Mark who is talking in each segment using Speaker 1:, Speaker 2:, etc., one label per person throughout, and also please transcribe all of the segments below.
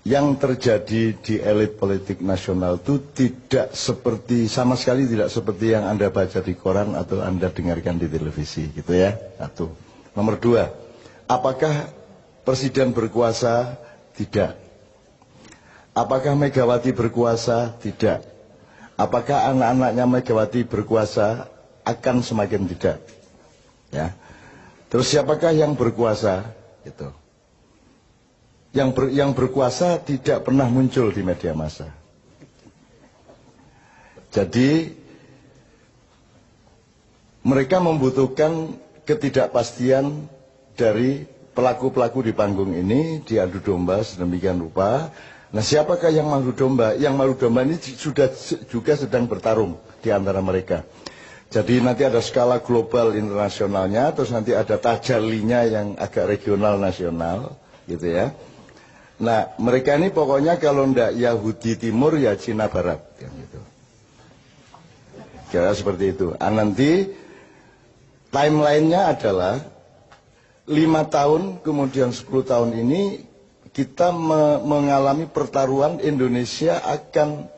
Speaker 1: yang terjadi di elit politik nasional itu tidak seperti, sama sekali tidak seperti yang Anda baca di koran atau Anda dengarkan di televisi, gitu ya. Satu. Nomor dua, apakah presiden berkuasa? Tidak. Apakah Megawati berkuasa? Tidak. Apakah anak-anaknya Megawati berkuasa? Akan semakin tidak. Ya. Terus siapakah yang berkuasa? Gitu. Yang berkuasa tidak pernah muncul di media massa. Jadi mereka membutuhkan ketidakpastian dari pelaku-pelaku di panggung ini, diadu domba sedemikian rupa. Nah, siapakah yang malu domba? Yang malu domba ini sudah juga sedang bertarung di antara mereka. Jadi nanti ada skala global internasionalnya, terus nanti ada tajalinya yang agak regional nasional, gitu ya. Nah, mereka ini pokoknya kalau ndak Yahudi Timur ya Cina Barat, kan gitu. Kira seperti itu. Nanti timelinenya adalah 5 tahun kemudian 10 tahun ini kita mengalami pertaruhan Indonesia akan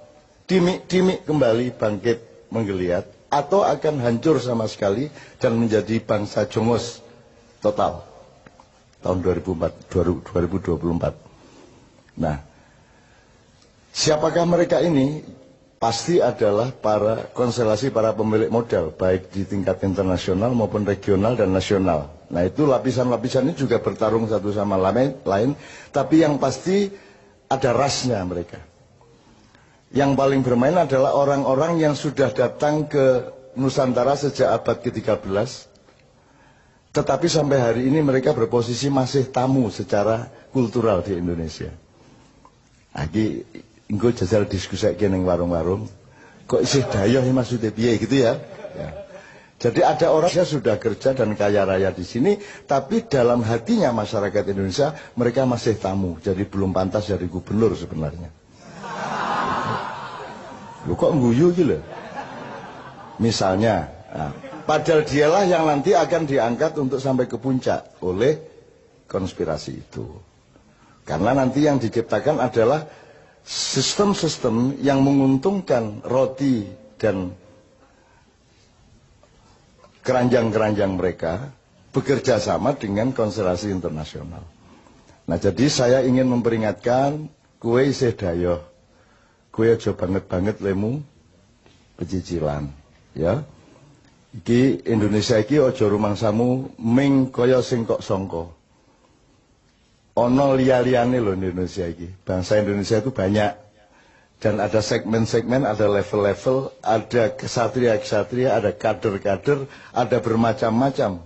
Speaker 1: dimik kembali bangkit menggeliat atau akan hancur sama sekali dan menjadi bangsa jongos total tahun 2024. Nah, siapakah mereka ini? Pasti adalah konstelasi para pemilik modal, baik di tingkat internasional maupun regional dan nasional. Nah, itu lapisan-lapisan ini juga bertarung satu sama lain, tapi yang pasti ada rasnya mereka. Yang paling bermain adalah orang-orang yang sudah datang ke Nusantara sejak abad ke-13, tetapi sampai hari ini mereka berposisi masih tamu secara kultural di Indonesia. Lagi engko jajal diskusi ning warung-warung, kok isih dayoh ya maksudnya piye gitu ya. Ya. Jadi ada orang yang sudah kerja dan kaya raya di sini, tapi dalam hatinya masyarakat Indonesia mereka masih tamu, jadi belum pantas jadi gubernur sebenarnya. Lu kok ngguyu gitu? Misalnya, padahal dialah yang nanti akan diangkat untuk sampai ke puncak oleh konspirasi itu. Karena nanti yang diciptakan adalah sistem-sistem yang menguntungkan roti dan keranjang-keranjang mereka bekerja sama dengan konstelasi internasional. Nah, jadi saya ingin memperingatkan, kue isih dayoh, kue aja banget-banget lemu pecicilan, ya. Iki Indonesia iki aja rumangsamu ming kaya sing kok sangka. Ono liya-liyane loh Indonesia ini. Bangsa Indonesia itu banyak. Dan ada segmen-segmen, ada level-level, ada kesatria-kesatria, ada kader-kader, ada bermacam-macam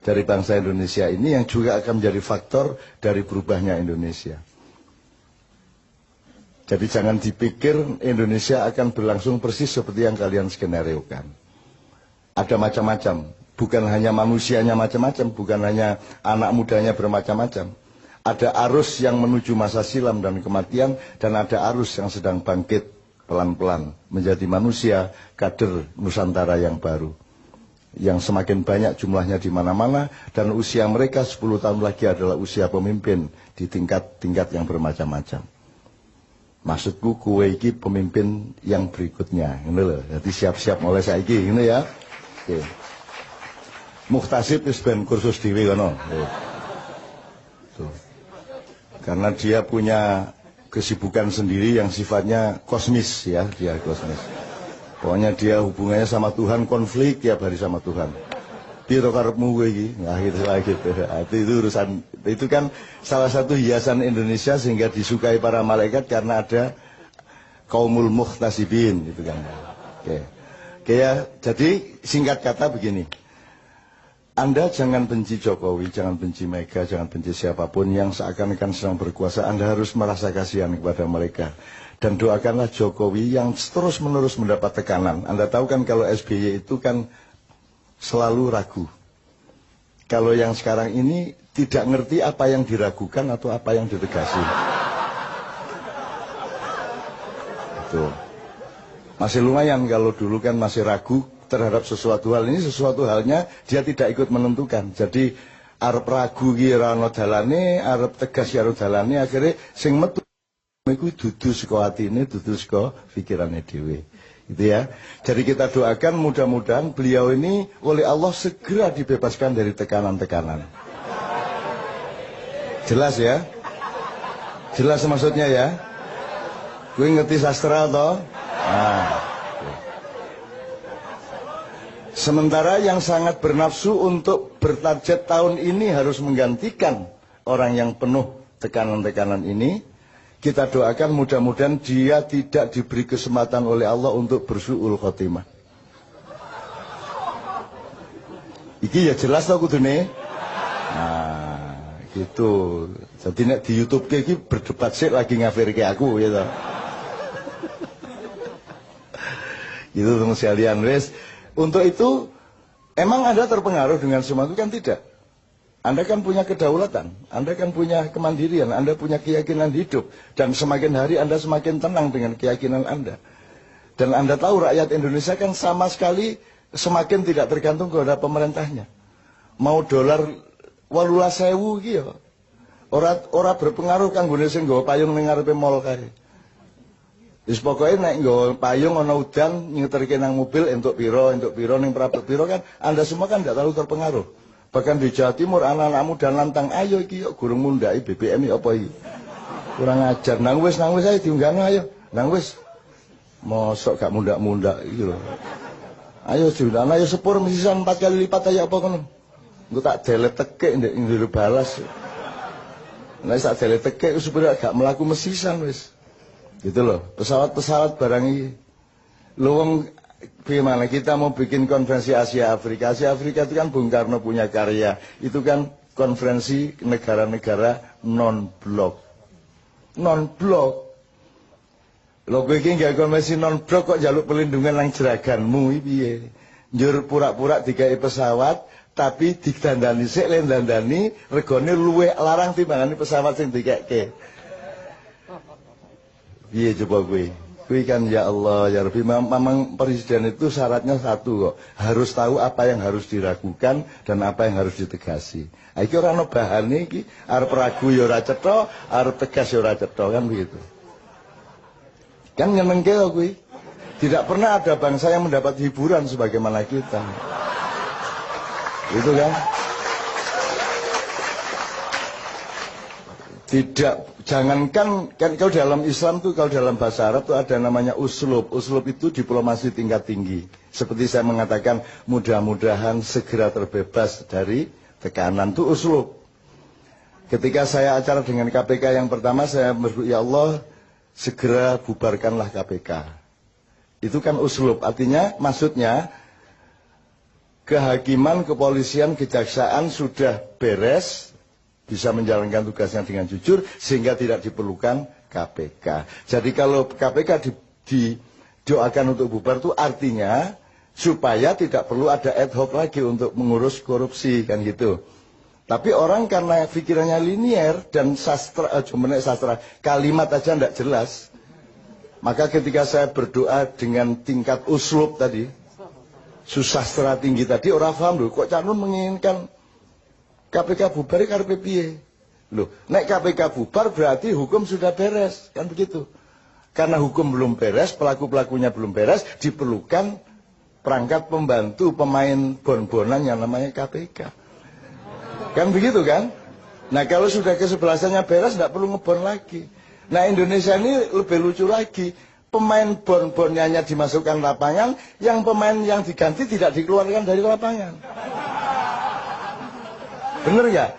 Speaker 1: dari bangsa Indonesia ini yang juga akan menjadi faktor dari berubahnya Indonesia. Jadi jangan dipikir Indonesia akan berlangsung persis seperti yang kalian skenariokan. Ada macam-macam. Bukan hanya manusianya macam-macam, bukan hanya anak mudanya bermacam-macam. Ada arus yang menuju masa silam dan kematian, dan ada arus yang sedang bangkit pelan-pelan menjadi manusia kader Nusantara yang baru, yang semakin banyak jumlahnya di mana-mana, dan usia mereka 10 tahun lagi adalah usia pemimpin di tingkat-tingkat yang bermacam-macam. Maksudku kue iki pemimpin yang berikutnya, ini loh. Jadi siap-siap mulai saiki, ini ya. Oke. Muhtasib wis ben kursus dhewe kono. Tuh. Karena dia punya kesibukan sendiri yang sifatnya kosmis ya, dia kosmis. Pokoknya dia hubungannya sama Tuhan konflik tiap hari sama Tuhan. Piro karepmu kowe iki? Nah, gitu. Itu urusan, itu kan salah satu hiasan Indonesia sehingga disukai para malaikat karena ada kaumul muhtasibin gitu kan. Oke. Oke ya, jadi singkat kata begini. Anda jangan benci Jokowi, jangan benci Mega, jangan benci siapapun yang seakan-akan sedang berkuasa. Anda harus merasa kasihan kepada mereka. Dan doakanlah Jokowi yang terus-menerus mendapat tekanan. Anda tahu kan kalau SBY itu kan selalu ragu. Kalau yang sekarang ini tidak ngerti apa yang diragukan atau apa yang ditegasi. Itu. Masih lumayan kalau dulu kan masih ragu terhadap sesuatu hal. Ini sesuatu halnya dia tidak ikut menentukan. Jadi arep ragu ki ora ono dalane, arep tegas ya ora dalane, akhirnya sing metu Iku dudu saka atine, dudu saka pikirane dhewe. Gitu ya. Jadi kita doakan mudah-mudahan beliau ini oleh Allah segera dibebaskan dari tekanan-tekanan. Jelas ya? Jelas maksudnya ya? Gue ngerti sastra toh? Nah. Sementara yang sangat bernafsu untuk bertarget tahun ini harus menggantikan orang yang penuh tekanan-tekanan ini. Kita doakan mudah-mudahan dia tidak diberi kesempatan oleh Allah untuk bersu'ul khotimah. Iki ya jelas tau kudune. Nah, gitu. Jadi nek di YouTube iki berdebat sik lagi ngafirke aku gitu. Gitu teman sekalian, wes. Untuk itu emang Anda terpengaruh dengan semua itu kan tidak. Anda kan punya kedaulatan, Anda kan punya kemandirian, Anda punya keyakinan hidup. Dan semakin hari Anda semakin tenang dengan keyakinan Anda. Dan Anda tahu rakyat Indonesia kan sama sekali semakin tidak tergantung kepada pemerintahnya. Mau dolar 18.000 gitu. Ora berpengaruh kan gune sing nggawa payung ning ngarepe mall kae. Wis pokoke nek nggawa payung ana udan nyeterke nang mobil entuk piro ning prapet piro kan Anda semua kan tidak terlalu terpengaruh. Bahkan di Jawa Timur anak-anakmu dan lantang, ayo iki yuk gurung mundhaki BBM apa iki. Kurang ajar. Nang wis ayo diunggahno ayo. Nang wis. Mosok gak mundak-mundak iki lho. Ayo diunggahno ayo sepur mesisan 4 kali lipat ayo apa ngono. Engko tak delete tekek ndek njero balas. Nek tak delete tekek supaya gak mlaku mesisan wis. Gitu loh. Pesawat-pesawat barang iki. Lho wong bagaimana kita mau bikin konferensi Asia Afrika? Asia Afrika itu kan Bung Karno punya karya. Itu kan konferensi negara-negara non-blok. Non-blok. Lho kowe iki gak konferensi non-blok kok njaluk pelindungan nang jeraganmu iki piye? Njur pura-pura digawe pesawat tapi didandani sik le dandani regane luwih larang timbangane pesawat sing dikekke. Piye coba kowe? Kuwi kan ya Allah ya Rabbi, memang presiden itu syaratnya satu kok, harus tahu apa yang harus diragukan dan apa yang harus ditegasi. Iki ora ono bahane iki, arep ragu ya ora cetha, arep tegas ya ora cetha kan begitu. Kan nyenengke kok kuwi. Tidak pernah ada bangsa yang mendapat hiburan sebagaimana kita. Gitu kan? Tidak, jangankan kan kalau dalam Islam tuh, kalau dalam bahasa Arab tuh ada namanya uslub. Uslub itu diplomasi tingkat tinggi. Seperti saya mengatakan, mudah-mudahan segera terbebas dari tekanan, itu uslub. Ketika saya acara dengan KPK yang pertama, saya berdoa, ya Allah, segera bubarkanlah KPK. Itu kan uslub, artinya maksudnya kehakiman, kepolisian, kejaksaan sudah beres, bisa menjalankan tugasnya dengan jujur sehingga tidak diperlukan KPK. Jadi kalau KPK didoakan untuk bubar itu artinya supaya tidak perlu ada ad hoc lagi untuk mengurus korupsi kan gitu. Tapi orang karena pikirannya linier dan sastra kalimat aja tidak jelas. Maka ketika saya berdoa dengan tingkat uslub tadi, susastra tinggi tadi, orang paham loh kok Cak Nun menginginkan KPK bubar karepe piye? Loh, nek KPK bubar berarti hukum sudah beres, kan begitu. Karena hukum belum beres, pelaku-pelakunya belum beres, diperlukan perangkat pembantu pemain bon-bonan yang namanya KPK. Kan begitu kan? Nah, kalau sudah kesebelasannya beres tidak perlu ngebon lagi. Nah, Indonesia ini lebih lucu lagi. Pemain bon-bonnya hanya dimasukkan lapangan, yang pemain yang diganti tidak dikeluarkan dari lapangan. Bener nggak?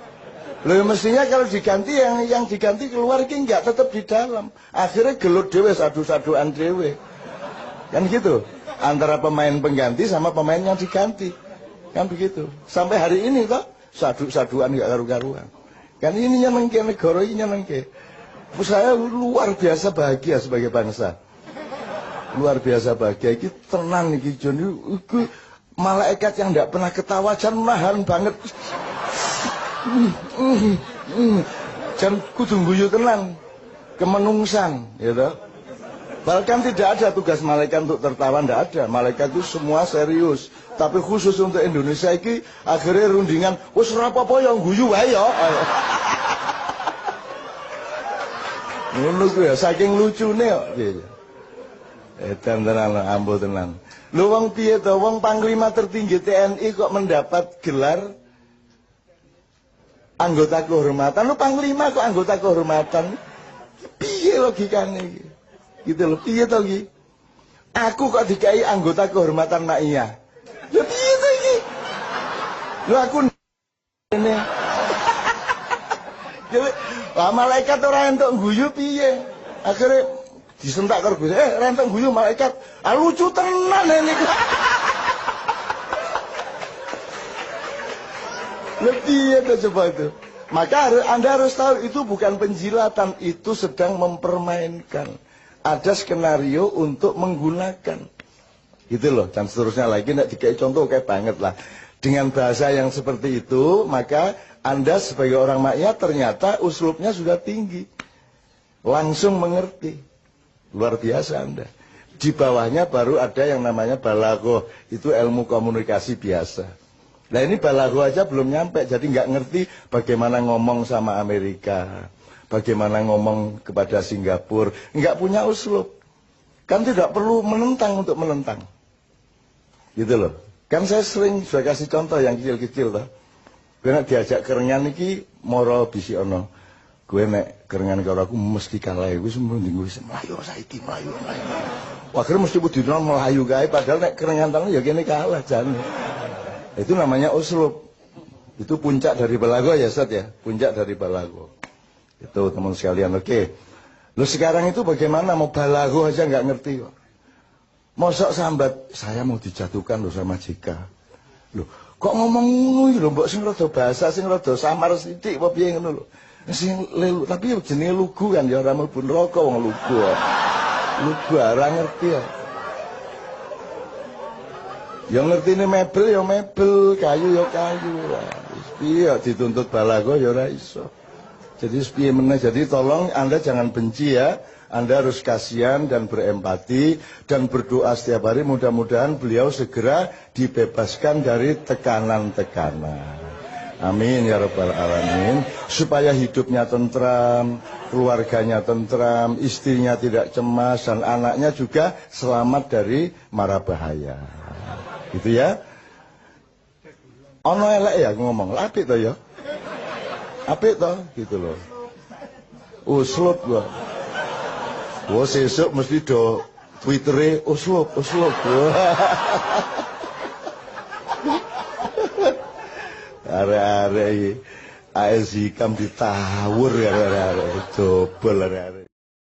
Speaker 1: Loh mestinya kalau diganti yang diganti keluar ki nggak tetap di dalam. Akhirnya gelut dewe sadu-saduan dewe. Kan gitu. Antara pemain pengganti sama pemain yang diganti. Kan begitu. Sampai hari ini toh sadu-saduan nggak karu-karuan. Kan ini nyenengke negara ini nyenengke. Saya luar biasa bahagia sebagai bangsa. Luar biasa bahagia. Iki tenang iki Jon. Iki malaikat yang nggak pernah ketawa jan nahan banget. Jan kudu guyu tenan kemenungsan gitu. Bahkan tidak ada tugas malaikat untuk tertawa, tidak ada. Malaikat itu semua serius. Tapi khusus untuk Indonesia ini akhirnya rundingan wis ora apa-apa yang guyu wae ya. Ngono ku ya saking lucune kok piye. Edan tenan ambo tenan. Lho wong piye to wong panglima tertinggi TNI kok mendapat gelar anggota kehormatan. Lu panglima kok anggota kehormatan. Piye logikane iki? Gitu lho, piye to iki? Aku kok dikai anggota kehormatan mak iya. Lho piye to iki? Lho aku ini. Jadi, malaikat ora entuk guyu piye? Akhirnya disentak karo Gusti. Rentok guyu malaikat. Ah lucu tenan ini. Lebih itu coba itu. Maka Anda harus tahu itu bukan penjilatan, itu sedang mempermainkan. Ada skenario untuk menggunakan. Gitu loh, dan seterusnya lagi. Nek dikai contoh kayak banget lah. Dengan bahasa yang seperti itu, maka Anda sebagai orang makyat ternyata uslubnya sudah tinggi. Langsung mengerti. Luar biasa Anda. Di bawahnya baru ada yang namanya balaghah. Itu ilmu komunikasi biasa. Nah ini balaghah aja belum nyampe. Jadi nggak ngerti bagaimana ngomong sama Amerika. Bagaimana ngomong kepada Singapura. Nggak punya uslub. Kan tidak perlu menentang untuk menentang. Gitu loh. Kan saya sering sudah kasih contoh yang kecil-kecil loh. Karena diajak kerengan iki moro bisi ono. Gue nek kerengan karo aku mesti kalah. Gue mending gue melayu saiki melayu. Wah akhirnya mesti budina melayu kae padahal nek kerengan tangan ya kene kalah jane. Itu namanya uslub. Itu puncak dari balaghah ya Ustaz ya. Puncak dari balaghah. Itu teman sekalian. Oke. Lu sekarang itu bagaimana mau balaghah aja nggak ngerti kok. Mosok sambat saya mau dijatuhkan loh sama JK. Loh kok ngomong ngono iki lho mbok sing rada bahasa sing rada samar sithik apa piye ngono lho. Sing lelu tapi jenenge lugu kan ya ora mlebu neraka wong lugu. Lugu ora ngerti ya. Ya ngertine mebel ya mebel, kayu ya kayu. Wis piye dituntut balaghah ya ora iso. Jadi piye meneh jadi tolong Anda jangan benci ya. Anda harus kasihan dan berempati dan berdoa setiap hari mudah-mudahan beliau segera dibebaskan dari tekanan-tekanan. Amin ya rabbal alamin. Supaya hidupnya tentram, keluarganya tentram, istrinya tidak cemas dan anaknya juga selamat dari mara bahaya. Gitu ya. Ono elek ya ngomong, apik to ya. Apik to gitu loh. Uslub gua. Wah sesuk mesti do Twittere uslub. Are-are AS Hikam ditawur ya are-are. Jobol are-are.